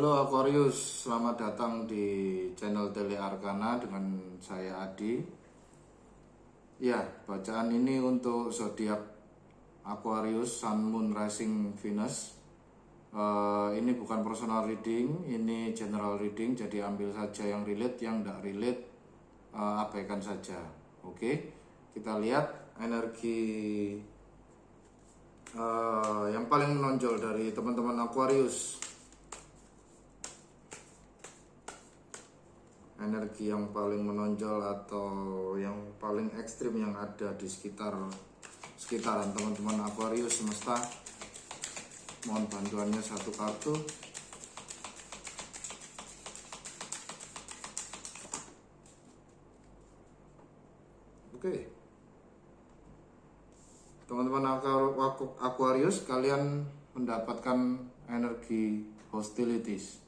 Halo Aquarius, selamat datang di channel Tele Arcana dengan saya Adi. Ya, bacaan ini untuk zodiak Aquarius, Sun, Moon, Rising, Venus. Ini bukan personal reading, ini general reading. Jadi ambil saja yang relate, yang tidak relate abaikan saja. Oke, kita lihat energi yang paling menonjol dari teman-teman Aquarius. Energi yang paling menonjol atau yang paling ekstrim yang ada di sekitaran teman-teman Aquarius semesta. Mohon bantuannya satu kartu. Oke. Teman-teman Aquarius, kalian mendapatkan energi hostilities.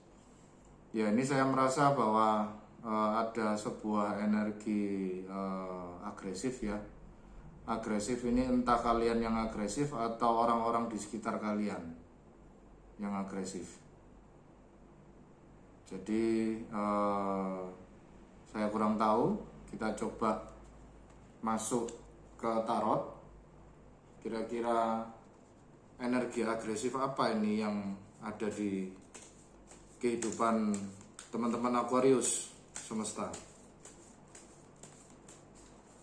Ya, ini saya merasa bahwa ada sebuah energi agresif ya. Agresif ini entah kalian yang agresif atau orang-orang di sekitar kalian yang agresif. Jadi saya kurang tahu. Kita coba masuk ke tarot. Kira-kira energi agresif apa ini yang ada di kehidupan teman-teman Aquarius semesta.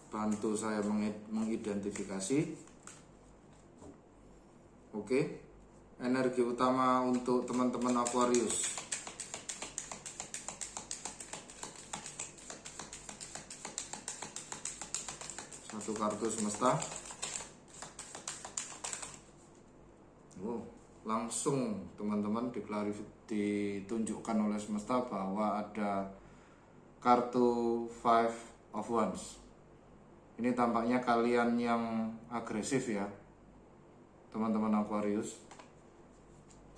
Bantu saya mengidentifikasi. Oke, energi utama untuk teman-teman Aquarius. Satu kartu semesta. Langsung teman-teman ditunjukkan oleh semesta bahwa ada kartu Five of Wands. Ini tampaknya kalian yang agresif ya, teman-teman Aquarius.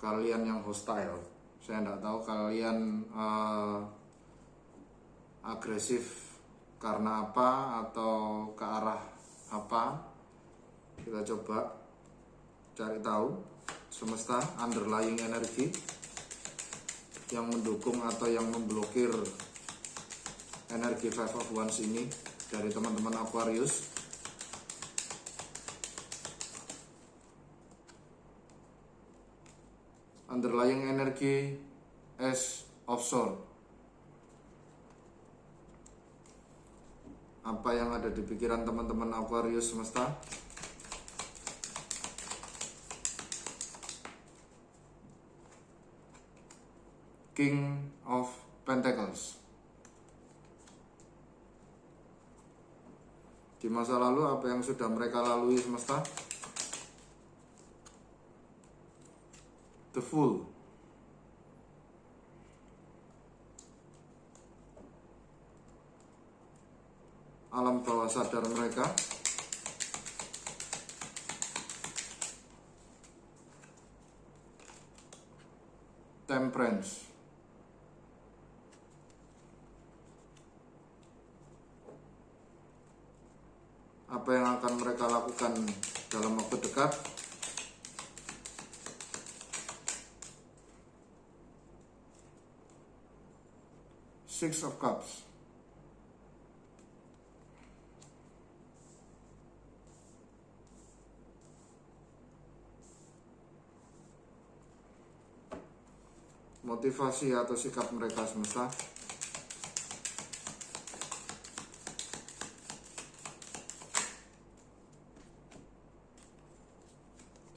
Kalian yang hostile. Saya tidak tahu kalian agresif karena apa atau ke arah apa. Kita coba cari tahu semesta, underlying energi yang mendukung atau yang memblokir energi Five of Wands ini dari teman-teman Aquarius. Underlying energi Ace of Swords. Apa yang ada di pikiran teman-teman Aquarius semesta? King of Pentacles. Di masa lalu apa yang sudah mereka lalui semesta? The Fool. Alam bawah sadar mereka. Temperance. Apa yang akan mereka lakukan dalam waktu dekat? Six of Cups. Motivasi atau sikap mereka semesta.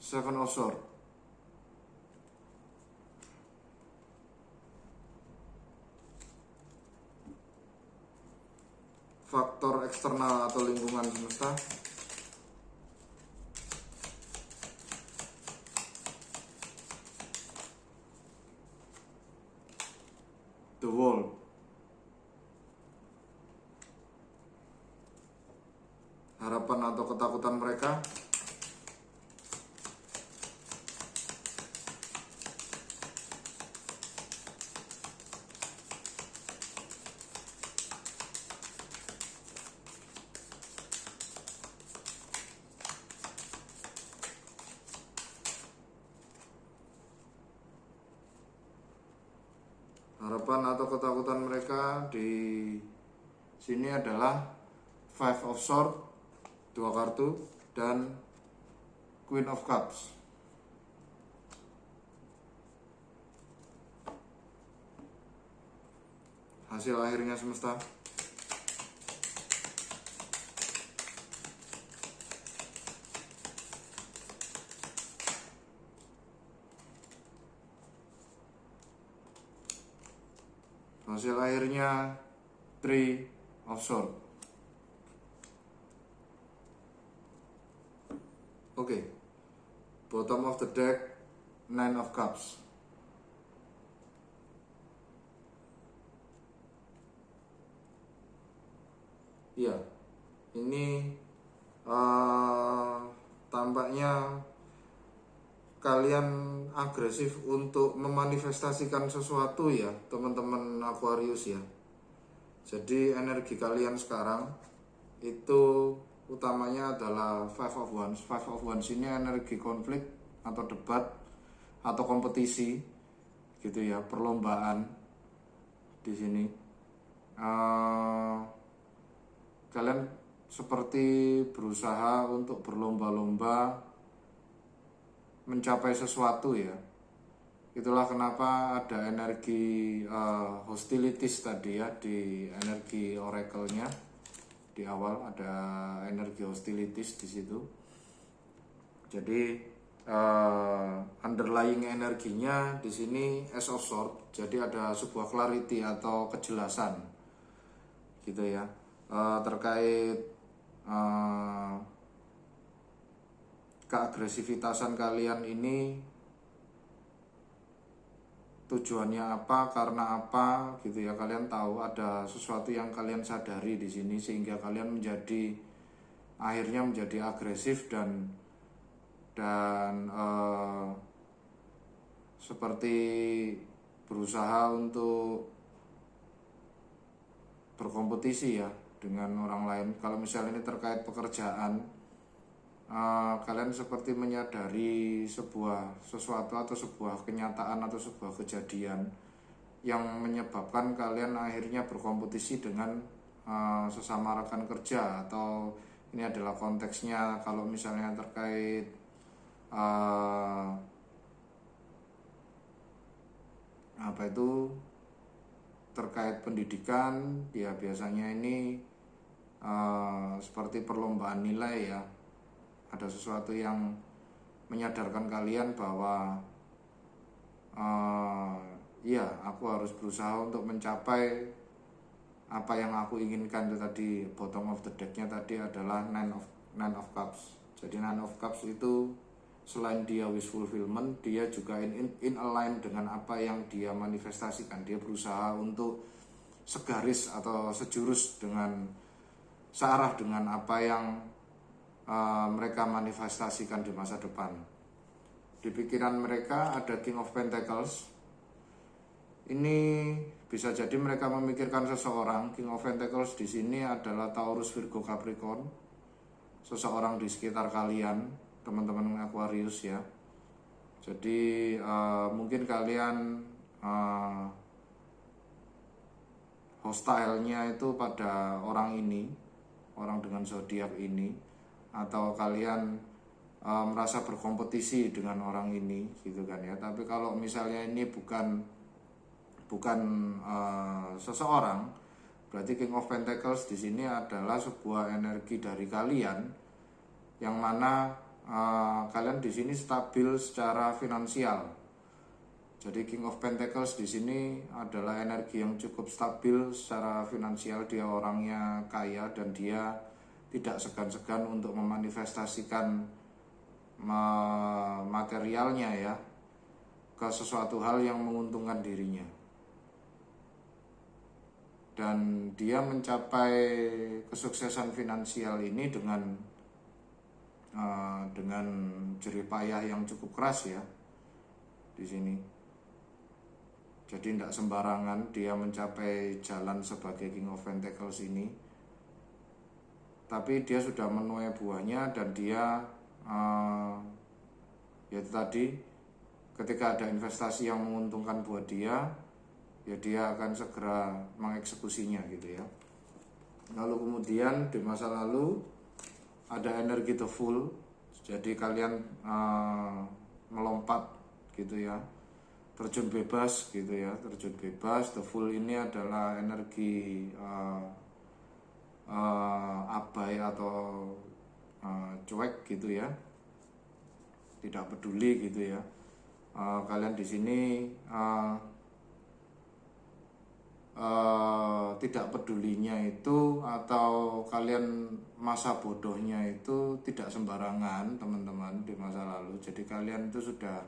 Seven of Swords. Faktor eksternal atau lingkungan semesta. The Wall. Harapan atau ketakutan mereka. harapan atau ketakutan mereka di sini adalah Five of Swords, 2 kartu, dan Queen of Cups. Hasil akhirnya semesta. Hasil akhirnya Three of Swords. Oke. Bottom of the deck, Nine of Cups. Iya, ini tampaknya kalian agresif untuk memanifestasikan sesuatu ya, teman-teman Aquarius ya. Jadi energi kalian sekarang itu utamanya adalah Five of Wands. Five of Wands ini energi konflik atau debat atau kompetisi gitu ya, perlombaan di sini. Kalian seperti berusaha untuk berlomba-lomba mencapai sesuatu ya. Itulah kenapa ada energi hostilities tadi ya, di energi oracle-nya di awal ada energi hostilities di situ. Jadi underlying energinya di sini Ace of Swords. Jadi ada sebuah clarity atau kejelasan gitu ya, terkait keagresifitasan kalian ini tujuannya apa, karena apa gitu ya. Kalian tahu ada sesuatu yang kalian sadari di sini sehingga kalian akhirnya menjadi agresif dan seperti berusaha untuk berkompetisi ya dengan orang lain. Kalau misalnya ini terkait pekerjaan, kalian seperti menyadari sesuatu atau sebuah kenyataan atau sebuah kejadian yang menyebabkan kalian akhirnya berkompetisi dengan sesama rekan kerja, atau ini adalah konteksnya kalau misalnya terkait terkait pendidikan ya, biasanya ini seperti perlombaan nilai ya. Ada sesuatu yang menyadarkan kalian bahwa ya aku harus berusaha untuk mencapai apa yang aku inginkan. Itu tadi bottom of the decknya tadi adalah Nine of Cups. Jadi Nine of Cups itu selain dia wish fulfillment, dia juga in align dengan apa yang dia manifestasikan. Dia berusaha untuk segaris atau sejurus dengan searah dengan apa yang mereka manifestasikan di masa depan. Di pikiran mereka ada King of Pentacles. Ini bisa jadi mereka memikirkan seseorang. King of Pentacles di sini adalah Taurus, Virgo, Capricorn. Seseorang di sekitar kalian, teman-teman Aquarius ya. Jadi mungkin kalian hostile-nya itu pada orang ini, orang dengan zodiak ini, atau kalian merasa berkompetisi dengan orang ini gitu kan ya. Tapi kalau misalnya ini bukan seseorang, berarti King of Pentacles di sini adalah sebuah energi dari kalian yang mana kalian di sini stabil secara finansial. Jadi King of Pentacles di sini adalah energi yang cukup stabil secara finansial. Dia orangnya kaya dan dia tidak segan-segan untuk memanifestasikan materialnya ya ke sesuatu hal yang menguntungkan dirinya. Dan dia mencapai kesuksesan finansial ini dengan jerih payah yang cukup keras ya di sini. Jadi tidak sembarangan dia mencapai jalan sebagai King of Pentacles ini. Tapi dia sudah menuai buahnya dan dia yaitu tadi, ketika ada investasi yang menguntungkan buat dia, ya dia akan segera mengeksekusinya gitu ya. Lalu kemudian di masa lalu ada energi the full, jadi kalian melompat gitu ya, terjun bebas gitu ya, terjun bebas. The full ini adalah energi abai atau cuek gitu ya, tidak peduli gitu ya. Kalian di sini tidak pedulinya itu, atau kalian masa bodohnya itu tidak sembarangan teman-teman di masa lalu. Jadi kalian itu sudah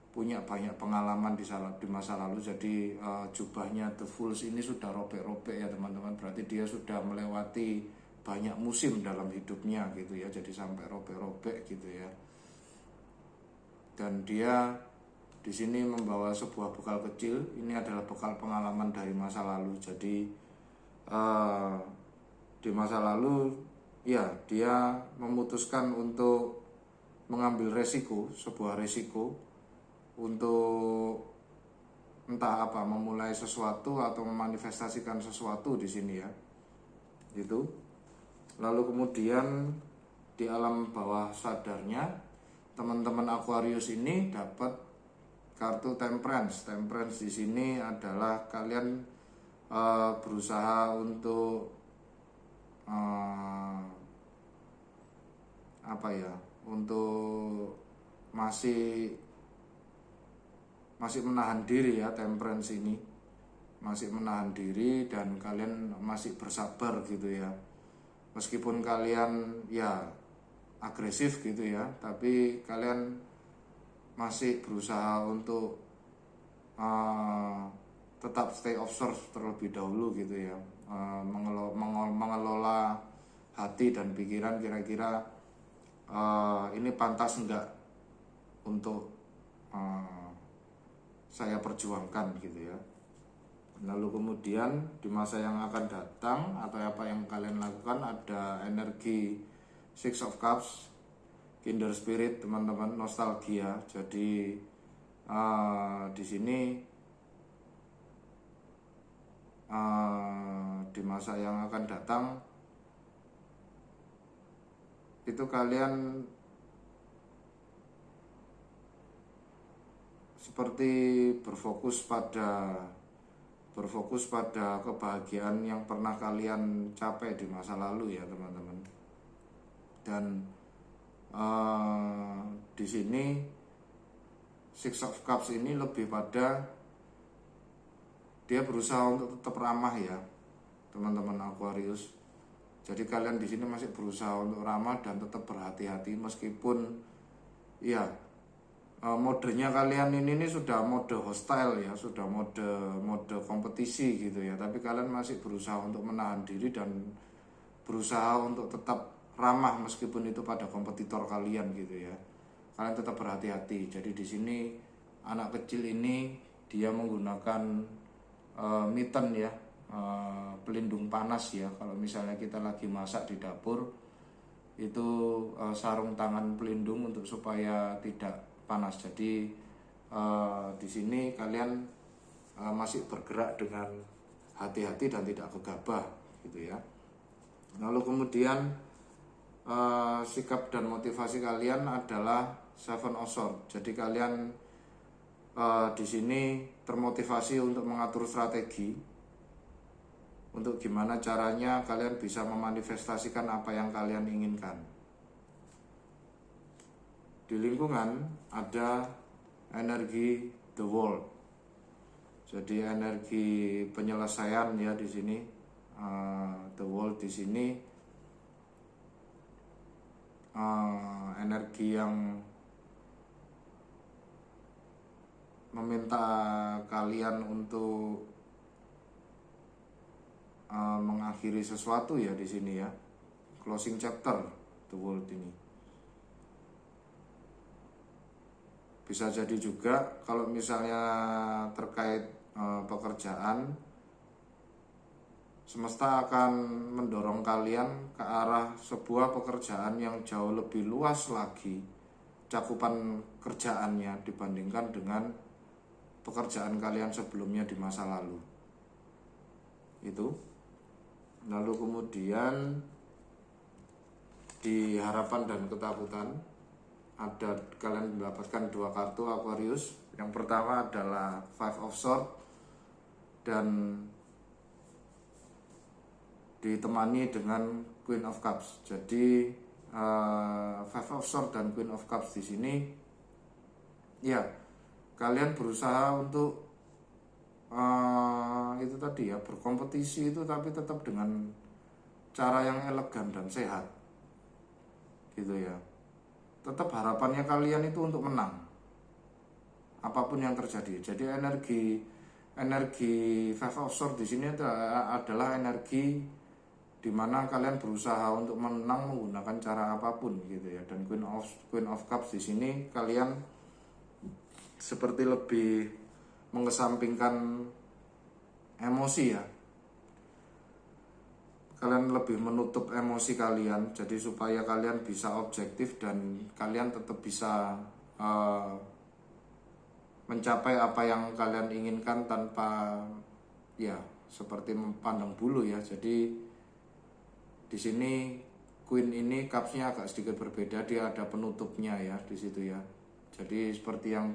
punya banyak pengalaman di masa lalu. Jadi jubahnya The Fools ini sudah robek-robek ya teman-teman. Berarti dia sudah melewati banyak musim dalam hidupnya gitu ya. Jadi sampai robek-robek gitu ya. Dan dia di sini membawa sebuah bekal kecil. Ini adalah bekal pengalaman dari masa lalu. Jadi di masa lalu ya dia memutuskan untuk mengambil resiko, sebuah resiko untuk entah apa, memulai sesuatu atau memanifestasikan sesuatu di sini ya. Gitu. Lalu kemudian di alam bawah sadarnya teman-teman Aquarius ini dapat kartu Temperance. Temperance di sini adalah kalian berusaha untuk untuk masih menahan diri ya. Temperance ini masih menahan diri dan kalian masih bersabar gitu ya. Meskipun kalian ya agresif gitu ya, tapi kalian masih berusaha untuk tetap stay observe terlebih dahulu gitu ya, mengelola hati dan pikiran, kira-kira ini pantas enggak untuk saya perjuangkan gitu ya. Lalu kemudian di masa yang akan datang atau apa yang kalian lakukan, ada energi Six of Cups, Kinder Spirit teman-teman, nostalgia. Jadi di sini di masa yang akan datang itu kalian seperti berfokus pada kebahagiaan yang pernah kalian capai di masa lalu ya teman-teman. Dan di sini Six of Cups ini lebih pada dia berusaha untuk tetap ramah ya teman-teman Aquarius. Jadi kalian di sini masih berusaha untuk ramah dan tetap berhati-hati, meskipun ya modenya kalian ini sudah mode hostile ya, sudah mode kompetisi gitu ya. Tapi kalian masih berusaha untuk menahan diri dan berusaha untuk tetap ramah meskipun itu pada kompetitor kalian gitu ya. Kalian tetap berhati-hati. Jadi di sini anak kecil ini dia menggunakan mitten ya, pelindung panas ya. Kalau misalnya kita lagi masak di dapur itu sarung tangan pelindung untuk supaya tidak panas. Jadi di sini kalian masih bergerak dengan hati-hati dan tidak gegabah gitu ya. Lalu kemudian sikap dan motivasi kalian adalah Seven of Swords. Jadi kalian di sini termotivasi untuk mengatur strategi untuk gimana caranya kalian bisa memanifestasikan apa yang kalian inginkan. Di lingkungan ada energi the world. Jadi energi penyelesaian ya di sini. The world di sini energi yang meminta kalian untuk mengakhiri sesuatu ya di sini ya. Closing chapter the world ini. Bisa jadi juga kalau misalnya terkait pekerjaan, semesta akan mendorong kalian ke arah sebuah pekerjaan yang jauh lebih luas lagi cakupan kerjaannya dibandingkan dengan pekerjaan kalian sebelumnya di masa lalu. Itu. Lalu kemudian di harapan dan ketakutan ada kalian mendapatkan 2 kartu Aquarius. Yang pertama adalah Five of Swords dan ditemani dengan Queen of Cups. Jadi Five of Swords dan Queen of Cups di sini ya kalian berusaha untuk itu tadi ya, berkompetisi itu, tapi tetap dengan cara yang elegan dan sehat gitu ya. Tetap harapannya kalian itu untuk menang apapun yang terjadi. Jadi energi Five of Swords di sini adalah energi dimana kalian berusaha untuk menang menggunakan cara apapun gitu ya. Dan Queen of Cups di sini kalian seperti lebih mengesampingkan emosi ya. Kalian lebih menutup emosi kalian, jadi supaya kalian bisa objektif dan kalian tetap bisa mencapai apa yang kalian inginkan tanpa ya seperti memandang bulu ya. Jadi di sini Queen ini cupsnya agak sedikit berbeda, dia ada penutupnya ya di situ ya. Jadi seperti yang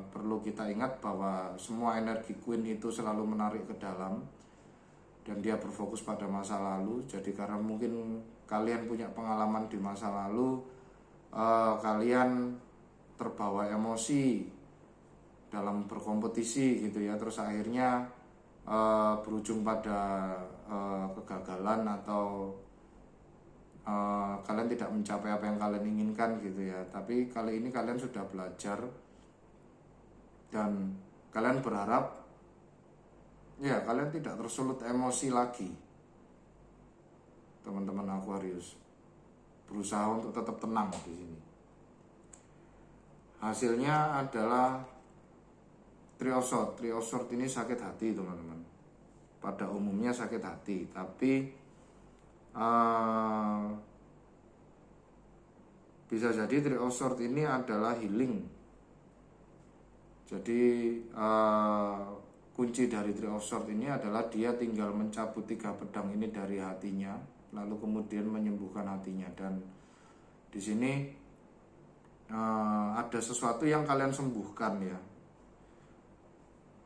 perlu kita ingat bahwa semua energi Queen itu selalu menarik ke dalam dan dia berfokus pada masa lalu. Jadi karena mungkin kalian punya pengalaman di masa lalu, kalian terbawa emosi dalam berkompetisi gitu ya, terus akhirnya berujung pada kegagalan atau kalian tidak mencapai apa yang kalian inginkan gitu ya. Tapi kali ini kalian sudah belajar dan kalian berharap ya kalian tidak tersulut emosi lagi. Teman-teman Aquarius berusaha untuk tetap tenang di sini. Hasilnya adalah Three of Swords. Three of Swords ini sakit hati teman-teman. Pada umumnya sakit hati, tapi bisa jadi Three of Swords ini adalah healing. Jadi kunci dari Three of Swords ini adalah dia tinggal mencabut 3 pedang ini dari hatinya, lalu kemudian menyembuhkan hatinya. Dan di sini ada sesuatu yang kalian sembuhkan ya,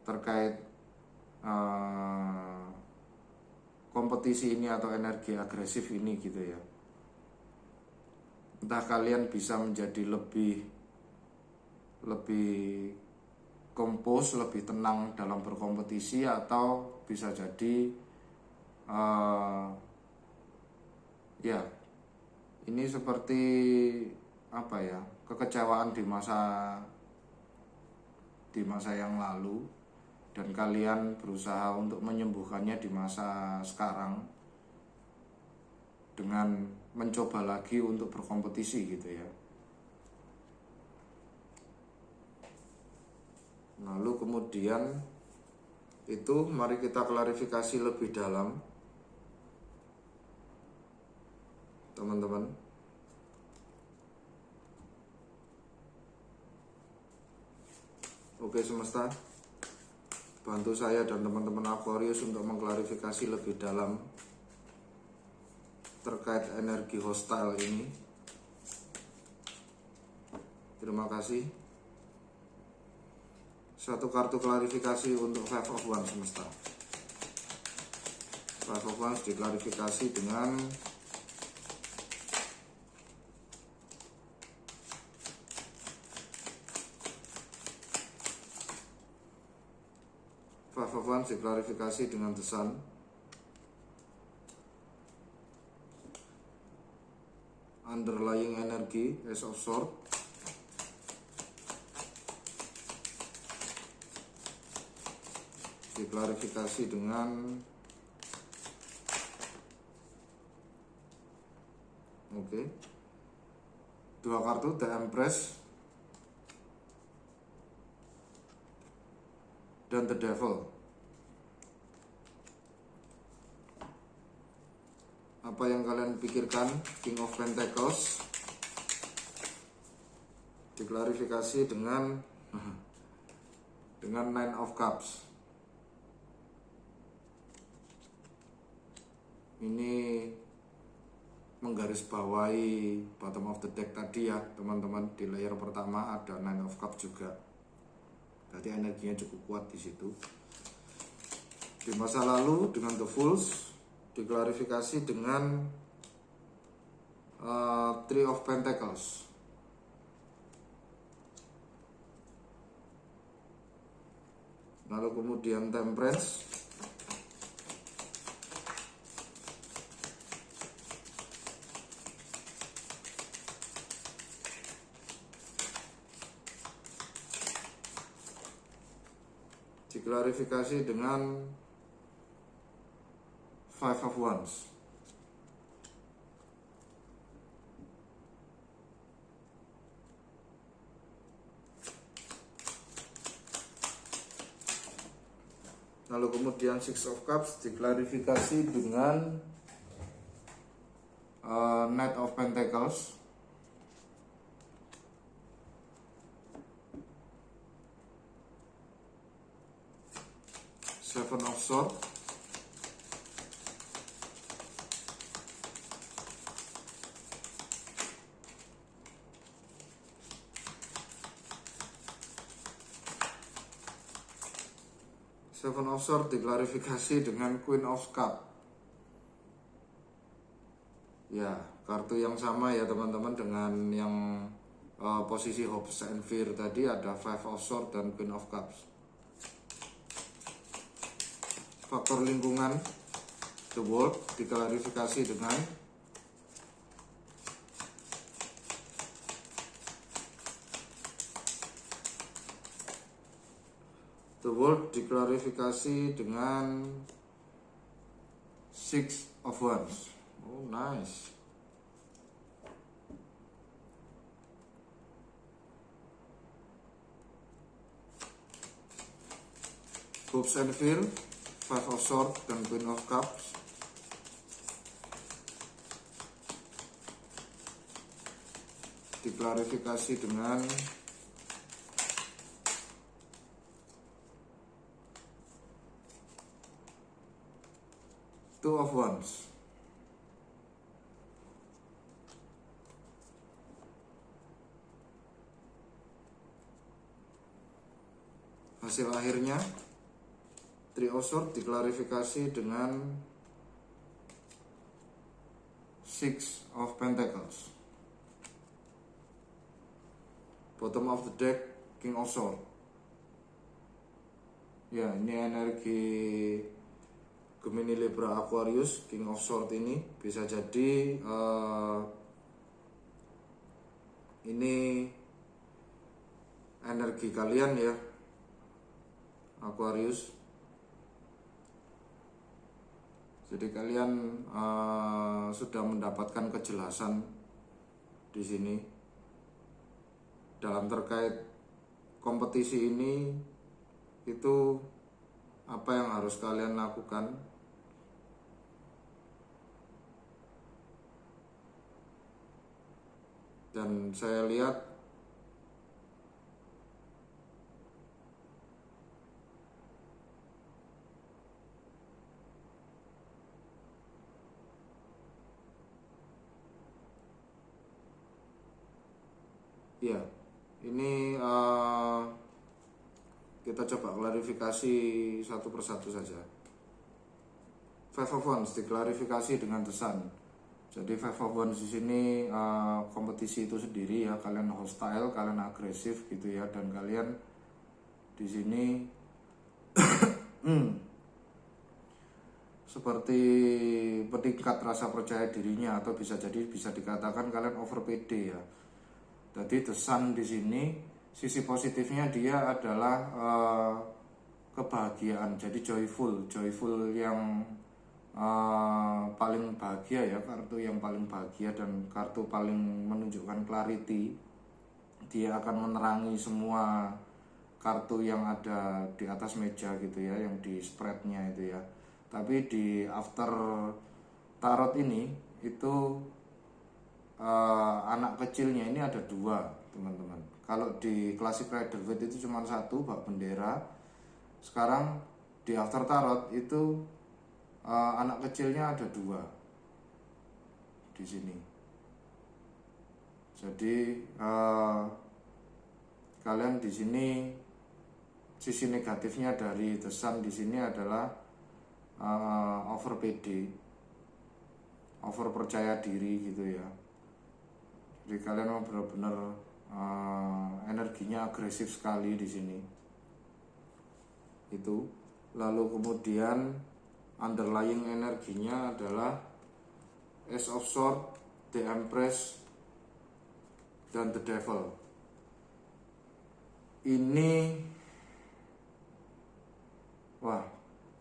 terkait kompetisi ini atau energi agresif ini gitu ya. Entah kalian bisa menjadi lebih kompos, lebih tenang dalam berkompetisi, atau bisa jadi ya ini seperti apa ya, kekecewaan di masa yang lalu dan kalian berusaha untuk menyembuhkannya di masa sekarang dengan mencoba lagi untuk berkompetisi gitu ya. Lalu kemudian itu mari kita klarifikasi lebih dalam teman-teman. Oke semesta, bantu saya dan teman-teman Aquarius untuk mengklarifikasi lebih dalam terkait energi hostile ini. Terima kasih. Satu kartu klarifikasi untuk Five of Wands semesta. Five of Wands diklarifikasi dengan Five of Wands diklarifikasi dengan The Sun. Underlying energy Ace of Swords. Diklarifikasi dengan dua kartu The Empress dan The Devil. Apa yang kalian pikirkan? King of Pentacles diklarifikasi dengan dengan Nine of Cups. Ini menggarisbawahi bottom of the deck tadi ya teman-teman. Di layer pertama ada Nine of Cups juga, berarti energinya cukup kuat di situ. Di masa lalu dengan The Fools diklarifikasi dengan Three of Pentacles. Lalu kemudian Temperance, diklarifikasi dengan Five of Wands. Lalu kemudian Six of Cups diklarifikasi dengan Knight of Pentacles. Seven of Swords. Seven of Swords diklarifikasi dengan Queen of Cups. Ya, kartu yang sama ya teman-teman dengan yang posisi Hopes and Fear tadi, ada Five of Swords dan Queen of Cups. Faktor lingkungan, The World diklarifikasi dengan The World diklarifikasi dengan Six of Wands. Oh nice. Hopes and Fear, Five of Swords dan Queen of Cups. Diklarifikasi dengan Two of Wands. Hasil akhirnya Three of Swords diklarifikasi dengan Six of Pentacles. Bottom of the deck, King of Swords. Ya, ini energi Gemini, Libra, Aquarius. King of Swords ini bisa jadi ini energi kalian ya, Aquarius. Jadi kalian sudah mendapatkan kejelasan di sini dalam terkait kompetisi ini, itu apa yang harus kalian lakukan. Dan saya lihat ya, ini kita coba klarifikasi satu persatu saja. Five of Wands diklarifikasi dengan The Sun. Jadi Five of Wands di sini kompetisi itu sendiri ya, kalian hostile, kalian agresif gitu ya, dan kalian di sini seperti meningkat rasa percaya dirinya, atau bisa jadi bisa dikatakan kalian over PD ya. Jadi The Sun di sini sisi positifnya dia adalah kebahagiaan, jadi joyful yang paling bahagia ya, kartu yang paling bahagia dan kartu paling menunjukkan clarity. Dia akan menerangi semua kartu yang ada di atas meja gitu ya, yang di spreadnya itu ya. Tapi di after tarot ini itu anak kecilnya ini ada dua teman-teman. Kalau di Classic Rider Waite itu cuma satu bak bendera. Sekarang di After Tarot itu anak kecilnya ada dua di sini. Jadi kalian di sini sisi negatifnya dari The Sun di sini adalah over PD, over percaya diri gitu ya. Jadi kalian mau benar-benar energinya agresif sekali di sini. Itu. Lalu kemudian underlying energinya adalah Ace of Swords, The Empress, dan The Devil.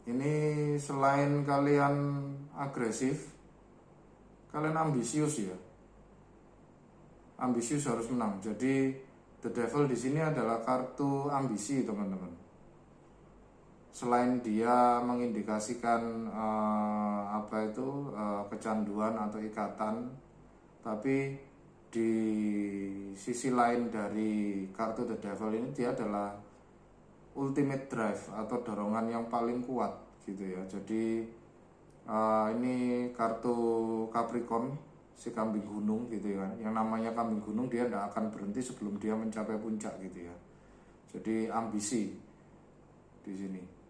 Ini selain kalian agresif, kalian ambisius ya. Ambisius harus menang. Jadi The Devil di sini adalah kartu ambisi, teman-teman. Selain dia mengindikasikan kecanduan atau ikatan, tapi di sisi lain dari kartu The Devil ini dia adalah ultimate drive atau dorongan yang paling kuat gitu ya. Jadi ini kartu Capricorn, si kambing gunung gitu ya. Yang namanya kambing gunung dia tidak akan berhenti sebelum dia mencapai puncak gitu ya. Jadi ambisi di sini.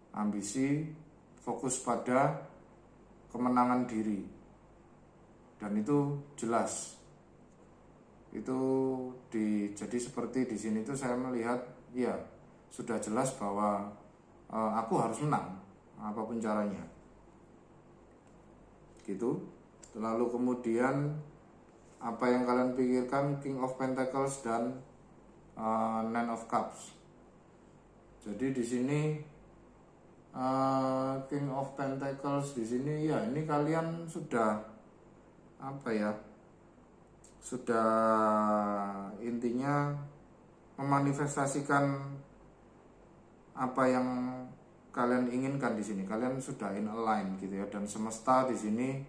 Ambisi, fokus pada kemenangan diri, dan itu jelas. Jadi seperti di sini tuh saya melihat ya sudah jelas bahwa aku harus menang apapun caranya. Gitu. Lalu kemudian apa yang kalian pikirkan King of Pentacles dan Nine of Cups. Jadi di sini King of Pentacles di sini ya, ini kalian sudah sudah intinya memanifestasikan apa yang kalian inginkan di sini. Kalian sudah in align gitu ya, dan semesta di sini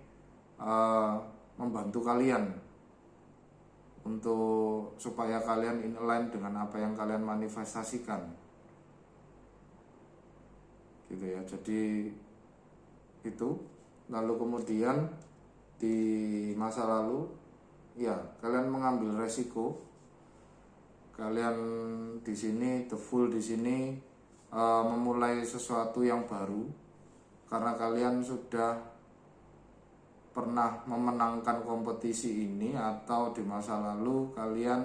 membantu kalian untuk supaya kalian in align dengan apa yang kalian manifestasikan. Gitu ya. Jadi itu. Lalu kemudian di masa lalu ya kalian mengambil resiko. Kalian di sini The Fool di sini memulai sesuatu yang baru karena kalian sudah pernah memenangkan kompetisi ini, atau di masa lalu kalian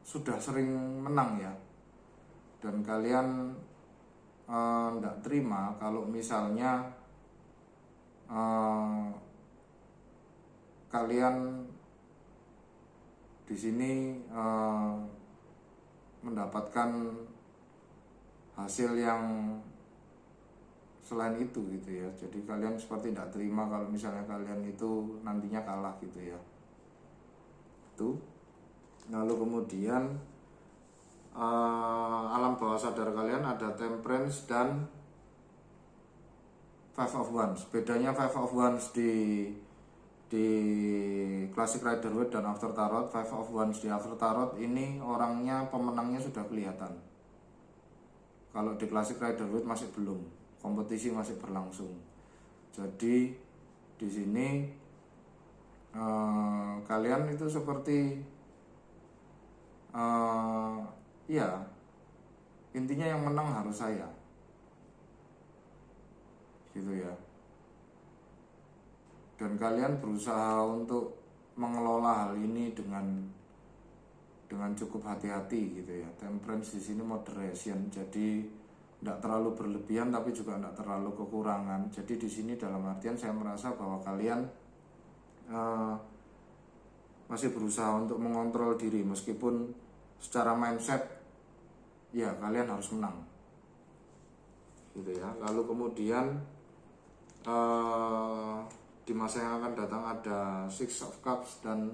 sudah sering menang ya. Dan kalian tidak terima kalau misalnya kalian di sini mendapatkan hasil yang selain itu gitu ya. Jadi kalian seperti tidak terima kalau misalnya kalian itu nantinya kalah gitu ya. Itu. Lalu kemudian alam bawah sadar kalian ada Temperance dan Five of Wands. Bedanya Five of Wands di Classic Rider Waite dan After Tarot, Five of Wands di After Tarot ini orangnya, pemenangnya sudah kelihatan. Kalau di Classic Rider Waite masih belum, kompetisi masih berlangsung. Jadi di sini kalian itu seperti ya intinya yang menang harus saya gitu ya. Dan kalian berusaha untuk mengelola hal ini dengan cukup hati-hati gitu ya. Temperance di sini moderation, jadi tidak terlalu berlebihan tapi juga tidak terlalu kekurangan. Jadi di sini dalam artian saya merasa bahwa kalian masih berusaha untuk mengontrol diri, meskipun secara mindset ya kalian harus menang gitu ya. Lalu kemudian di masa yang akan datang ada Six of Cups dan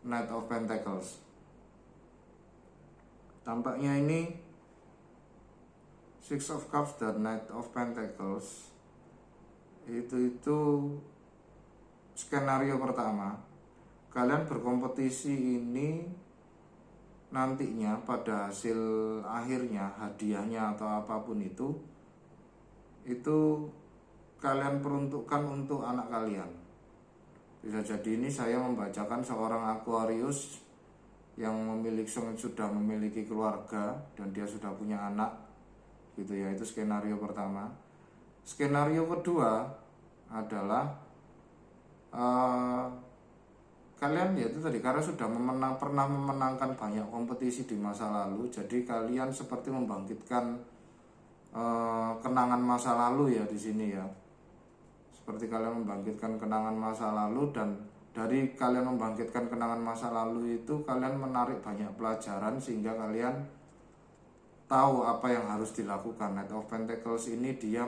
Knight of Pentacles. Tampaknya ini Six of Cups dan Knight of Pentacles itu skenario pertama. kalian berkompetisi ini nantinya pada hasil akhirnya, hadiahnya atau apapun itu kalian peruntukkan untuk anak kalian. Bisa jadi ini saya membacakan seorang Aquarius yang sudah memiliki keluarga dan dia sudah punya anak gitu ya. Itu skenario pertama. Skenario kedua adalah kalian yaitu tadi karena sudah pernah memenangkan banyak kompetisi di masa lalu, jadi kalian seperti membangkitkan kenangan masa lalu ya di sini ya. Seperti kalian membangkitkan kenangan masa lalu, dan dari kalian membangkitkan kenangan masa lalu itu kalian menarik banyak pelajaran sehingga kalian tahu apa yang harus dilakukan. Knight of Pentacles ini dia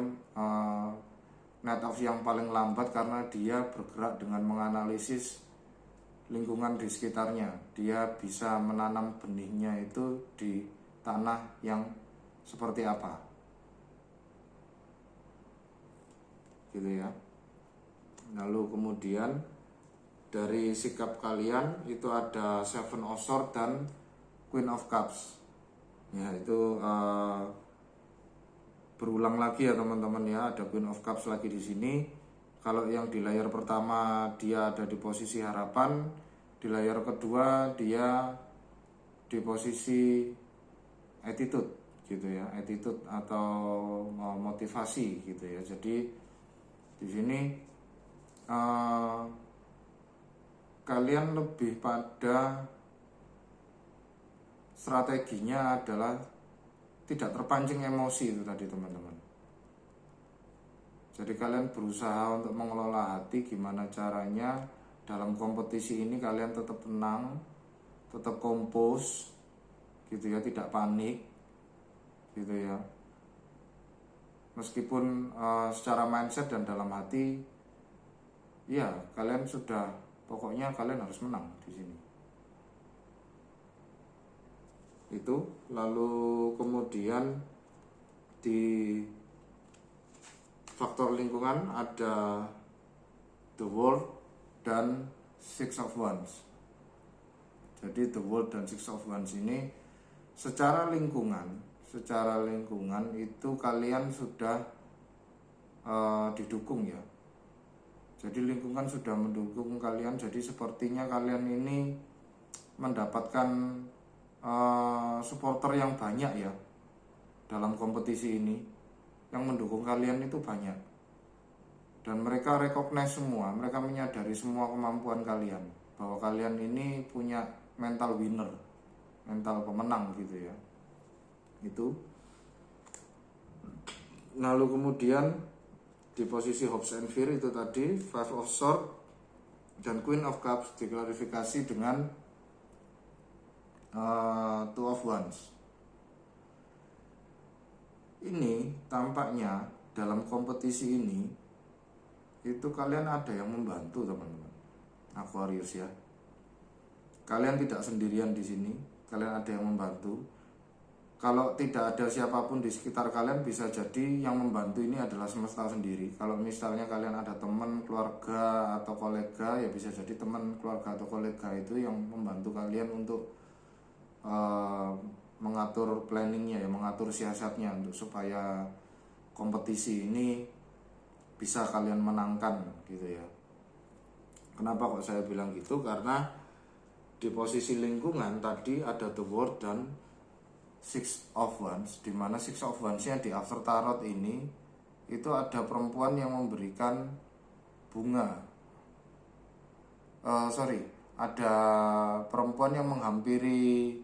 Knight of yang paling lambat karena dia bergerak dengan menganalisis lingkungan di sekitarnya. Dia bisa menanam benihnya itu di tanah yang seperti apa, gitu ya. Lalu kemudian dari sikap kalian itu ada Seven of Swords dan Queen of Cups. Ya, itu berulang lagi ya teman-teman ya, ada Queen of Cups lagi di sini. Kalau yang di layar pertama dia ada di posisi harapan, di layar kedua dia di posisi attitude gitu ya, attitude atau motivasi gitu ya. Jadi di sini kalian lebih pada strateginya adalah tidak terpancing emosi itu tadi teman-teman. Jadi kalian berusaha untuk mengelola hati, gimana caranya dalam kompetisi ini kalian tetap tenang, tetap kompos gitu ya, tidak panik gitu ya. Meskipun secara mindset dan dalam hati ya kalian sudah, pokoknya kalian harus menang di sini. Itu lalu kemudian di faktor lingkungan ada The World dan Six of Wands. Jadi The World dan Six of Wands ini secara lingkungan itu kalian sudah didukung ya. Jadi lingkungan sudah mendukung kalian. Jadi sepertinya kalian ini mendapatkan supporter yang banyak ya dalam kompetisi ini. Yang mendukung kalian itu banyak, dan mereka recognize semua, mereka menyadari semua kemampuan kalian, bahwa kalian ini punya mental winner, mental pemenang gitu ya. Itu lalu kemudian di posisi Hopes and Fear itu tadi Five of Swords dan Queen of Cups diklarifikasi dengan Two of Wands. Ini tampaknya dalam kompetisi ini itu kalian ada yang membantu teman-teman Aquarius ya. Kalian tidak sendirian di sini, kalian ada yang membantu. Kalau tidak ada siapapun di sekitar kalian, bisa jadi yang membantu ini adalah semesta sendiri. Kalau misalnya kalian ada teman, keluarga atau kolega, ya bisa jadi teman, keluarga atau kolega itu yang membantu kalian untuk mengatur planningnya ya, mengatur siasatnya untuk supaya kompetisi ini bisa kalian menangkan gitu ya. Kenapa kok saya bilang gitu? Karena di posisi lingkungan tadi ada The World dan Six of Wands, di mana Six of Wands-nya di After Tarot ini itu ada perempuan yang memberikan bunga. Ada perempuan yang menghampiri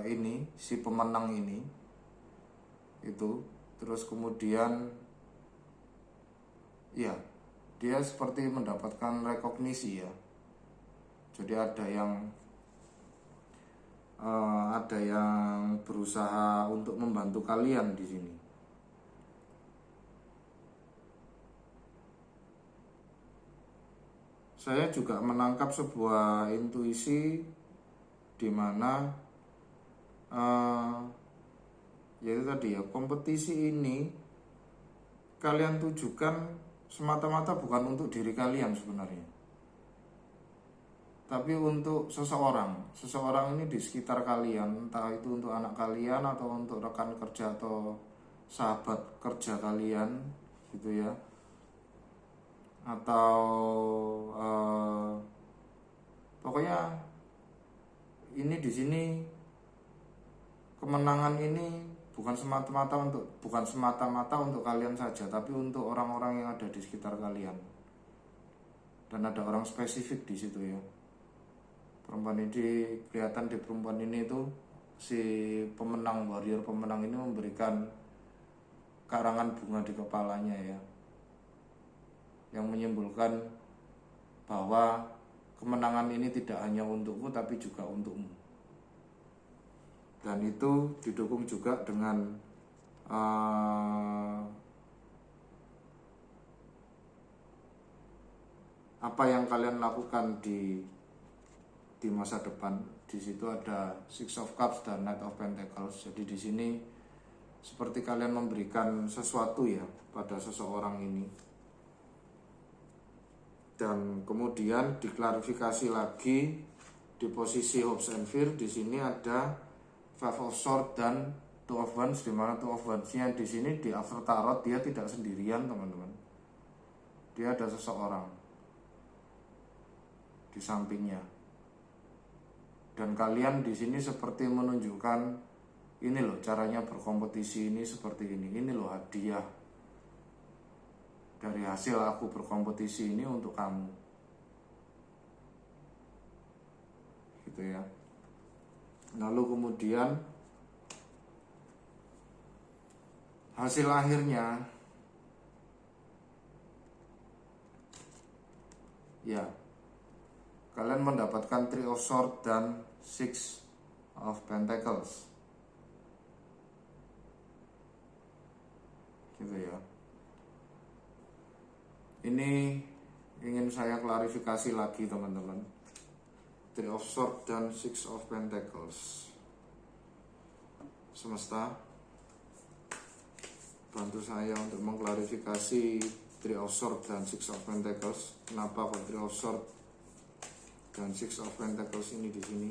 ini si pemenang ini itu, terus kemudian ya dia seperti mendapatkan rekognisi ya. Jadi ada yang berusaha untuk membantu kalian di sini. Saya juga menangkap sebuah intuisi di mana yaitu tadi ya, kompetisi ini kalian tujukan semata-mata bukan untuk diri kalian sebenarnya. tapi untuk seseorang ini di sekitar kalian, entah itu untuk anak kalian atau untuk rekan kerja atau sahabat kerja kalian gitu ya, atau pokoknya ini di sini kemenangan ini bukan semata-mata untuk kalian saja, tapi untuk orang-orang yang ada di sekitar kalian. Dan ada orang spesifik di situ ya. Perempuan ini kelihatan, di perempuan ini itu si pemenang, warrior pemenang ini memberikan karangan bunga di kepalanya ya, yang menyimbolkan bahwa kemenangan ini tidak hanya untukku tapi juga untukmu. Dan itu didukung juga dengan apa yang kalian lakukan di masa depan. Di situ ada Six of Cups dan Knight of Pentacles. Jadi di sini seperti kalian memberikan sesuatu ya pada seseorang ini. Dan kemudian diklarifikasi lagi di posisi Hopes and Fear. Di sini ada Five of Swords dan Two of Wands, di mana Two of Wands-nya di sini di After Tarot dia tidak sendirian, teman-teman. Dia ada seseorang di sampingnya. Dan kalian di sini seperti menunjukkan, ini loh caranya berkompetisi ini seperti ini. Ini loh hadiah dari hasil aku berkompetisi ini untuk kamu. Gitu ya. Lalu kemudian hasil akhirnya ya, kalian mendapatkan Three of Swords dan Six of Pentacles. Gitu ya. Ini ingin saya klarifikasi lagi, teman-teman. Three of Swords dan Six of Pentacles. Semesta, bantu saya untuk mengklarifikasi Three of Swords dan Six of Pentacles. Kenapa kok Three of Swords dan Six of Pentacles ini di sini?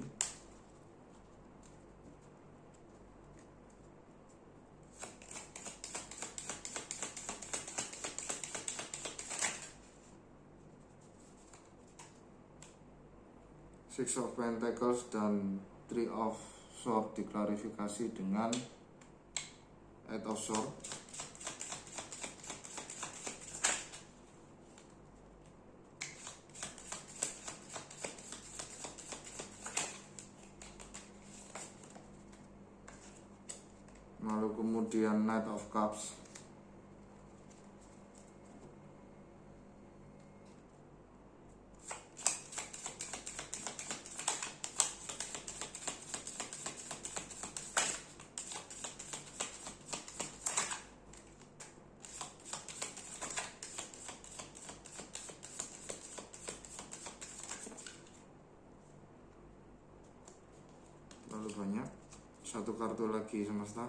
Six of Pentacles dan Three of Swords diklarifikasi dengan Eight of Swords. Lalu kemudian Knight of Cups. Lalu banyak, satu kartu lagi semesta.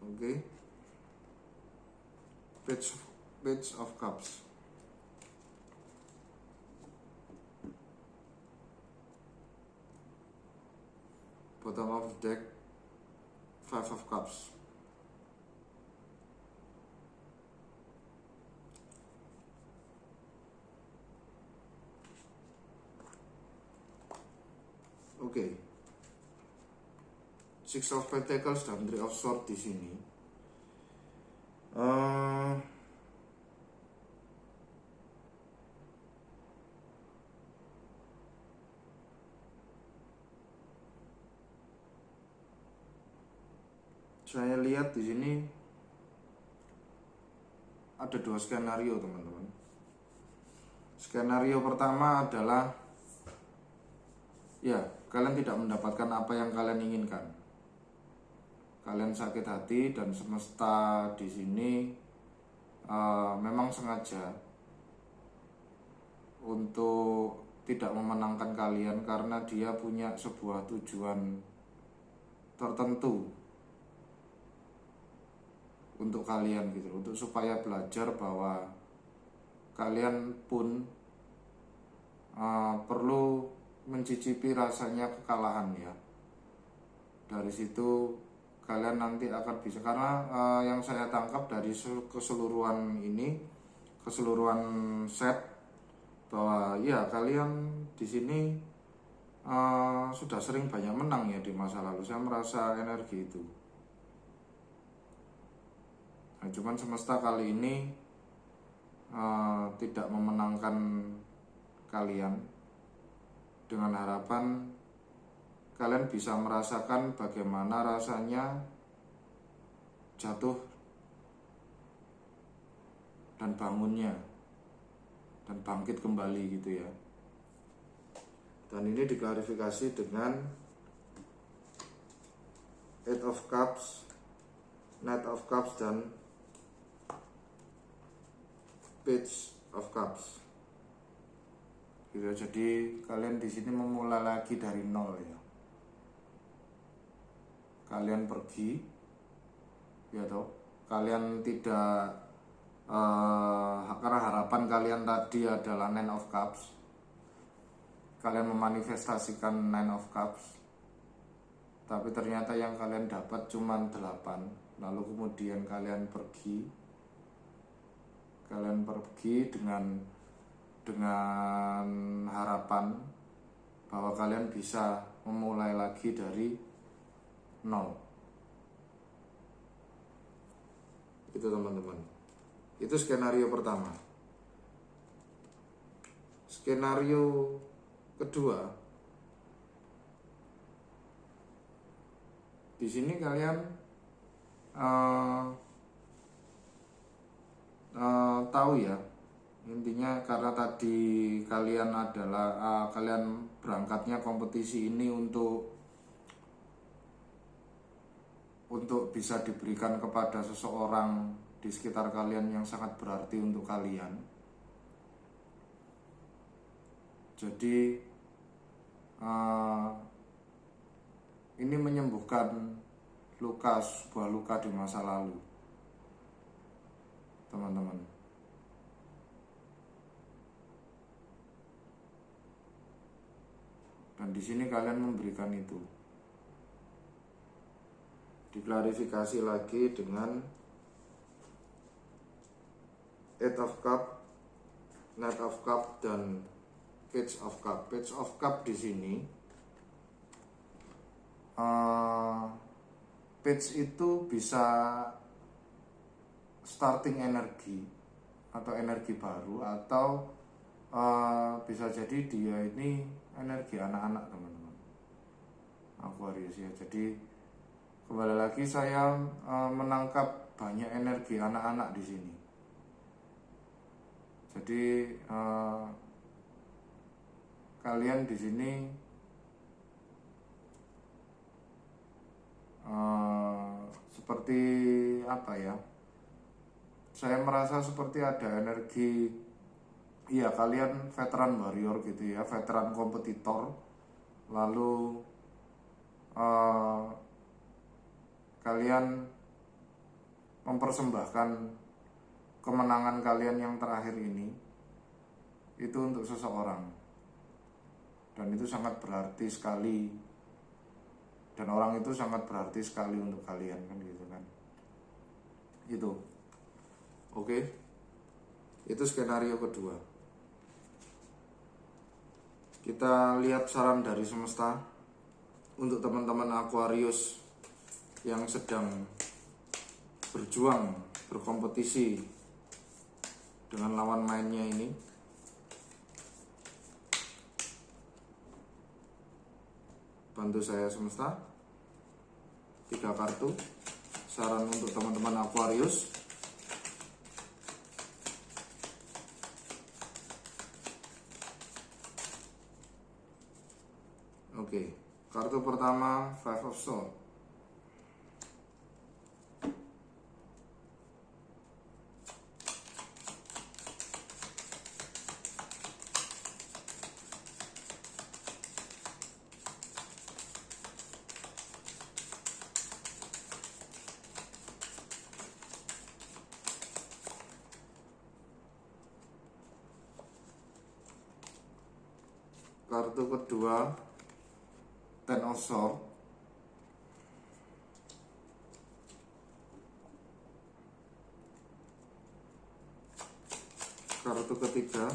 Oke. Page of Cups. Bottom of the deck, Five of Cups. Oke. Six of Pentacles dan Three of Swords di sini. Saya lihat di sini ada dua skenario, teman-teman. Skenario pertama adalah ya, kalian tidak mendapatkan apa yang kalian inginkan. Kalian sakit hati dan semesta di sini memang sengaja untuk tidak memenangkan kalian karena dia punya sebuah tujuan tertentu untuk kalian gitu, untuk supaya belajar bahwa kalian pun perlu mencicipi rasanya kekalahan ya. Dari situ kalian nanti akan bisa, karena yang saya tangkap dari keseluruhan ini, keseluruhan set, bahwa ya kalian di sini sudah sering banyak menang ya di masa lalu. Saya merasa energi itu. Nah, cuman semesta kali ini tidak memenangkan kalian, dengan harapan kalian bisa merasakan bagaimana rasanya jatuh dan bangunnya dan bangkit kembali gitu ya. Dan ini diklarifikasi dengan Eight of Cups, Knight of Cups, dan Page of Cups. Gitu. Jadi kalian di sini memulai lagi dari nol ya. Kalian pergi, ya toh. Kalian tidak karena harapan kalian tadi adalah Nine of Cups. Kalian memanifestasikan Nine of Cups, tapi ternyata yang kalian dapat cuma 8. Lalu kemudian kalian pergi dengan harapan bahwa kalian bisa memulai lagi dari nol. Itu teman-teman. Itu skenario pertama. Skenario kedua, di sini kalian tahu ya, intinya karena tadi kalian adalah kalian berangkatnya kompetisi ini untuk bisa diberikan kepada seseorang di sekitar kalian yang sangat berarti untuk kalian. Jadi ini menyembuhkan sebuah luka di masa lalu, teman-teman. Dan di sini kalian memberikan itu. Diklarifikasi lagi dengan Eight of Cup, Knight of Cup, dan Page of Cup. Page of Cup di sini, Page itu bisa starting energi atau energi baru, atau bisa jadi dia ini energi anak-anak, teman-teman, Aquarius ya. Jadi kembali lagi saya menangkap banyak energi anak-anak di sini. Jadi kalian di sini seperti apa ya? Saya merasa seperti ada energi, iya, kalian veteran warrior gitu ya, veteran kompetitor. Lalu kalian mempersembahkan kemenangan kalian yang terakhir ini itu untuk seseorang, dan itu sangat berarti sekali, dan orang itu sangat berarti sekali untuk kalian, kan gitu kan. Itu oke. Itu skenario kedua. Kita lihat saran dari semesta untuk teman-teman Aquarius yang sedang berjuang, berkompetisi dengan lawan mainnya ini. Bantu saya semesta. 3 kartu saran untuk teman-teman Aquarius. Oke, kartu pertama Five of Swords. Kartu kedua Ten of Swords. Kartu ketiga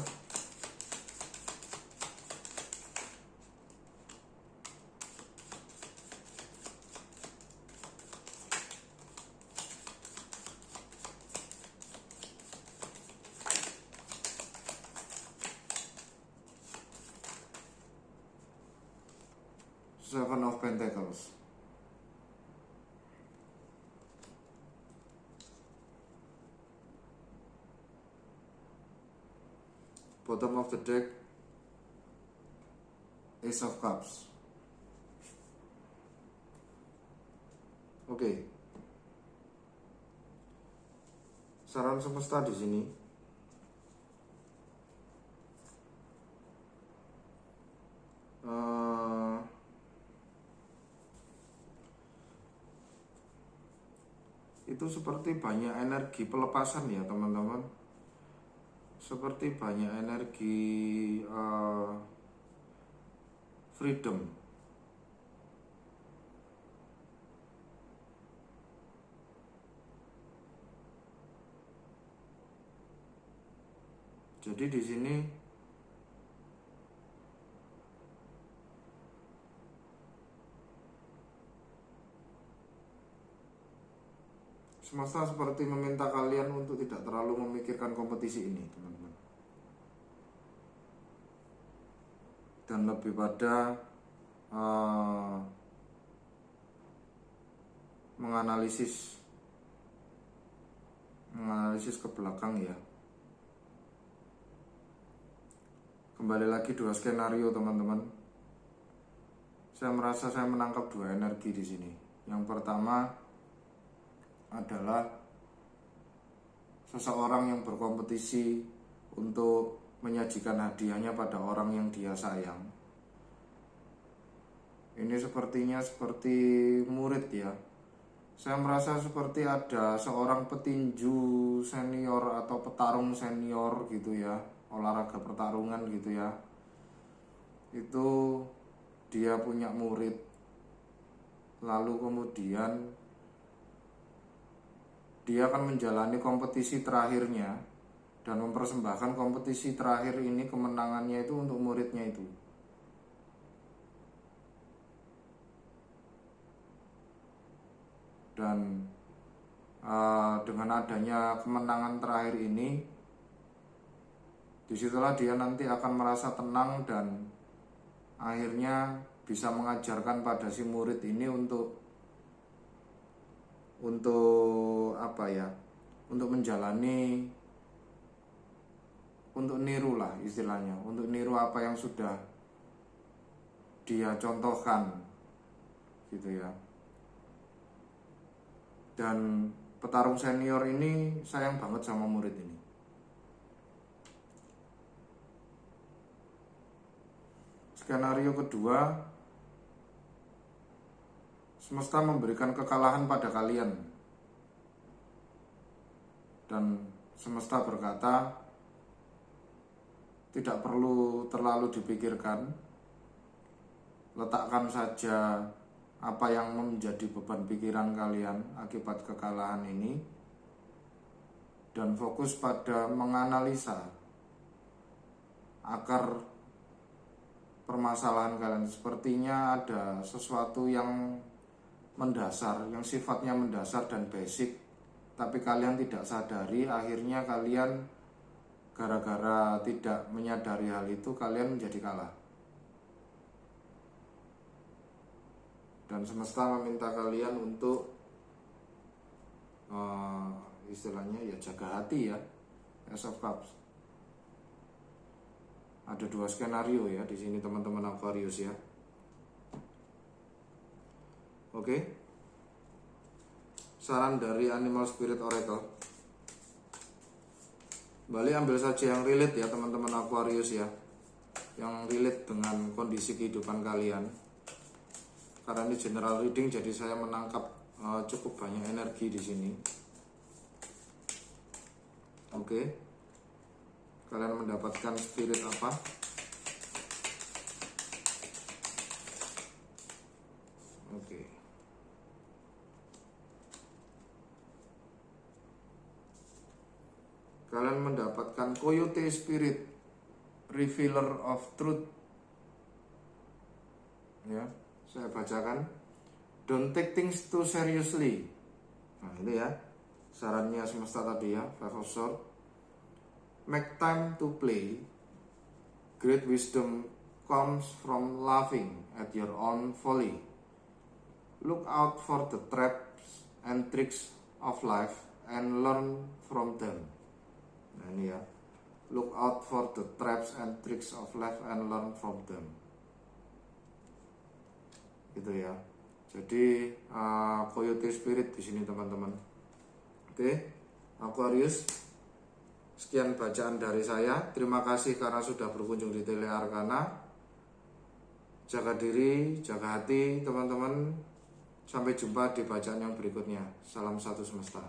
Seven of Pentacles. Bottom of the deck Ace of Cups. Oke. Saran semesta di sini. Itu seperti banyak energi pelepasan ya teman-teman, seperti banyak energi freedom. Jadi di sini semesta seperti meminta kalian untuk tidak terlalu memikirkan kompetisi ini, teman-teman. Dan lebih pada menganalisis ke belakang ya. Kembali lagi dua skenario, teman-teman. Saya merasa saya menangkap dua energi di sini. Yang pertama adalah seseorang yang berkompetisi untuk menyajikan hadiahnya pada orang yang dia sayang. Ini sepertinya seperti murid ya. Saya merasa seperti ada seorang petinju senior atau petarung senior gitu ya, olahraga pertarungan gitu ya. Itu dia punya murid, lalu kemudian dia akan menjalani kompetisi terakhirnya dan mempersembahkan kompetisi terakhir ini, kemenangannya itu untuk muridnya itu. Dan dengan adanya kemenangan terakhir ini, disitulah dia nanti akan merasa tenang dan akhirnya bisa mengajarkan pada si murid ini untuk apa ya, untuk menjalani, untuk niru lah istilahnya, untuk niru apa yang sudah dia contohkan gitu ya. Dan petarung senior ini sayang banget sama murid ini. Skenario kedua, semesta memberikan kekalahan pada kalian. Dan semesta berkata, tidak perlu terlalu dipikirkan. Letakkan saja apa yang menjadi beban pikiran kalian akibat kekalahan ini, dan fokus pada menganalisa akar permasalahan kalian. Sepertinya ada sesuatu yang mendasar, yang sifatnya mendasar dan basic, tapi kalian tidak sadari. Akhirnya kalian gara-gara tidak menyadari hal itu, kalian menjadi kalah. Dan semesta meminta kalian untuk istilahnya ya jaga hati ya. Ace of Cups. Ada dua skenario ya di sini teman-teman Aquarius ya. Oke. Saran dari Animal Spirit Oracle. Kembali ambil saja yang relate ya teman-teman Aquarius ya, yang relate dengan kondisi kehidupan kalian. Karena ini general reading, jadi saya menangkap cukup banyak energi di sini. Oke. Kalian mendapatkan spirit apa? kalian mendapatkan Coyote Spirit, Revealer of Truth. Ya, saya bacakan. Don't take things too seriously. Nah, itu ya sarannya semesta tadi ya, Five of Swords. Make time to play. Great wisdom comes from laughing at your own folly. Look out for the traps and tricks of life and learn from them. Nah ini ya, look out for the traps and tricks of life and learn from them. Gitu ya. Jadi Coyote Spirit di sini teman-teman. Oke, Aquarius. Sekian bacaan dari saya. Terima kasih karena sudah berkunjung di Tele Arkana. Jaga diri, jaga hati teman-teman. Sampai jumpa di bacaan yang berikutnya. Salam satu semesta.